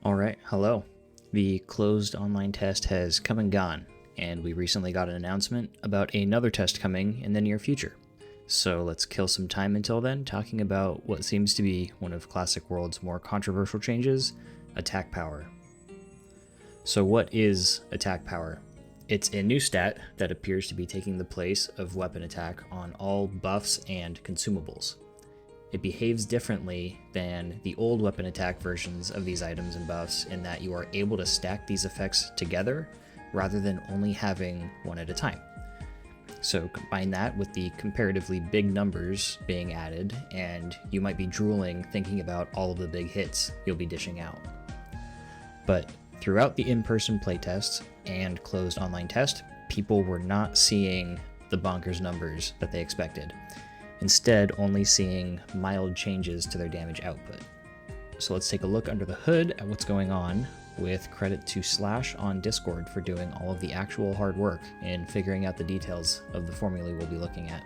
Alright, hello. The closed online test has come and gone, and we recently got an announcement about another test coming in the near future. So let's kill some time until then talking about what seems to be one of Classic World's more controversial changes, attack power. So what is attack power? It's a new stat that appears to be taking the place of weapon attack on all buffs and consumables. It behaves differently than the old weapon attack versions of these items and buffs in that you are able to stack these effects together rather than only having one at a time. So combine that with the comparatively big numbers being added, and you might be drooling thinking about all of the big hits you'll be dishing out. But throughout the in-person playtest and closed online test, people were not seeing the bonkers numbers that they expected. Instead, only seeing mild changes to their damage output. So let's take a look under the hood at what's going on, with credit to Slash on Discord for doing all of the actual hard work in figuring out the details of the formula we'll be looking at.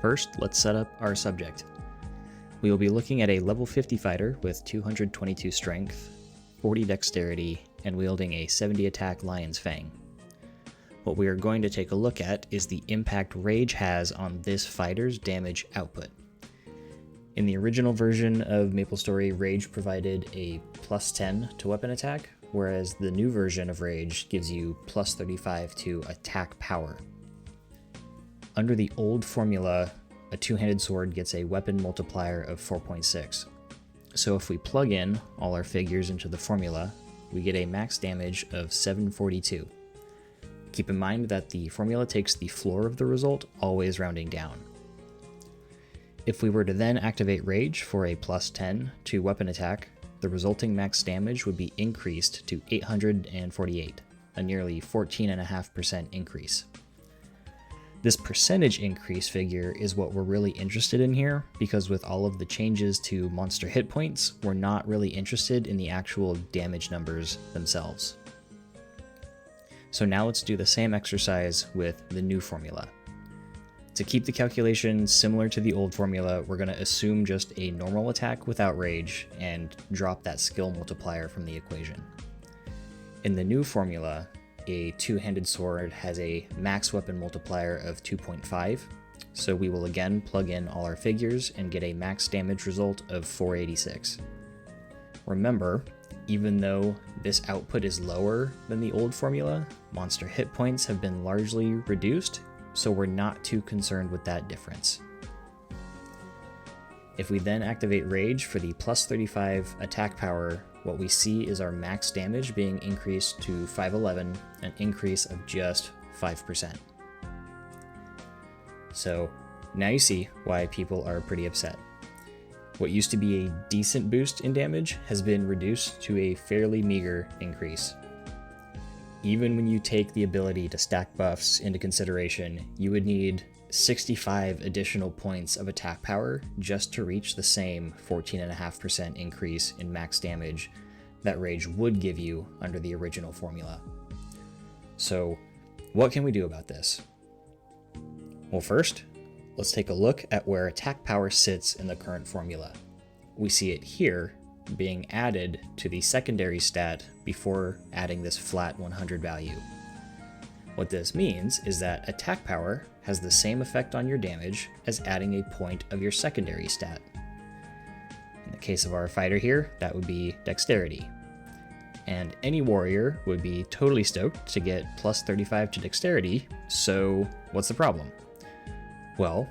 First, let's set up our subject. We will be looking at a level 50 fighter with 222 strength, 40 dexterity, and wielding a 70 attack Lion's Fang. What we are going to take a look at is the impact Rage has on this fighter's damage output. In the original version of Maplestory, Rage provided a plus 10 to weapon attack, whereas the new version of Rage gives you plus 35 to attack power. Under the old formula, a two-handed sword gets a weapon multiplier of 4.6. So if we plug in all our figures into the formula, we get a max damage of 742. Keep in mind that the formula takes the floor of the result, always rounding down. If we were to then activate Rage for a plus 10 to weapon attack, the resulting max damage would be increased to 848, a nearly 14.5% increase. This percentage increase figure is what we're really interested in here, because with all of the changes to monster hit points, we're not really interested in the actual damage numbers themselves. So now let's do the same exercise with the new formula. To keep the calculation similar to the old formula, we're going to assume just a normal attack without Rage and drop that skill multiplier from the equation. In the new formula, a two-handed sword has a max weapon multiplier of 2.5, so we will again plug in all our figures and get a max damage result of 486. Remember, even though this output is lower than the old formula, monster hit points have been largely reduced, so we're not too concerned with that difference. If we then activate Rage for the plus 35 attack power, what we see is our max damage being increased to 511, an increase of just 5%. So now you see why people are pretty upset. What used to be a decent boost in damage has been reduced to a fairly meager increase. Even when you take the ability to stack buffs into consideration, you would need 65 additional points of attack power just to reach the same 14.5% increase in max damage that Rage would give you under the original formula. So, what can we do about this? Well, first, let's take a look at where attack power sits in the current formula. We see it here being added to the secondary stat before adding this flat 100 value. What this means is that attack power has the same effect on your damage as adding a point of your secondary stat. In the case of our fighter here, that would be dexterity. And any warrior would be totally stoked to get plus 35 to dexterity, so what's the problem? Well,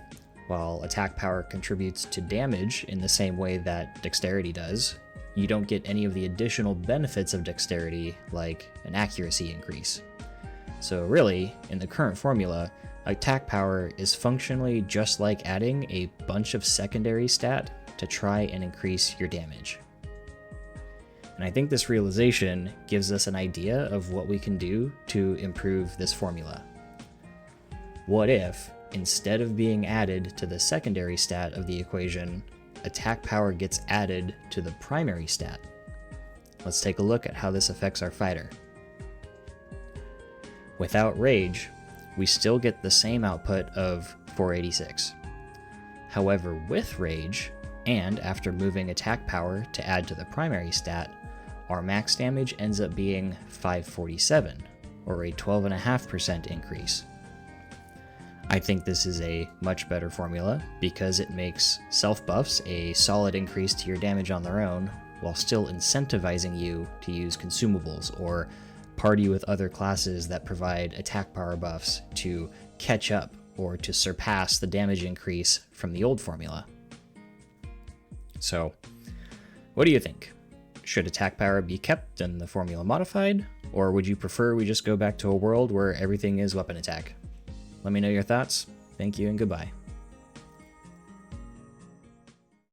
while attack power contributes to damage in the same way that dexterity does, you don't get any of the additional benefits of dexterity, like an accuracy increase. So really, in the current formula, attack power is functionally just like adding a bunch of secondary stat to try and increase your damage. And I think this realization gives us an idea of what we can do to improve this formula. What if, instead of being added to the secondary stat of the equation, attack power gets added to the primary stat? Let's take a look at how this affects our fighter. Without Rage, we still get the same output of 486. However, with Rage, And after moving attack power to add to the primary stat, our max damage ends up being 547, or a 12.5% increase. I think this is a much better formula because it makes self-buffs a solid increase to your damage on their own, while still incentivizing you to use consumables or party with other classes that provide attack power buffs to catch up or to surpass the damage increase from the old formula. So, what do you think? Should attack power be kept and the formula modified, or would you prefer we just go back to a world where everything is weapon attack? Let me know your thoughts. Thank you and goodbye.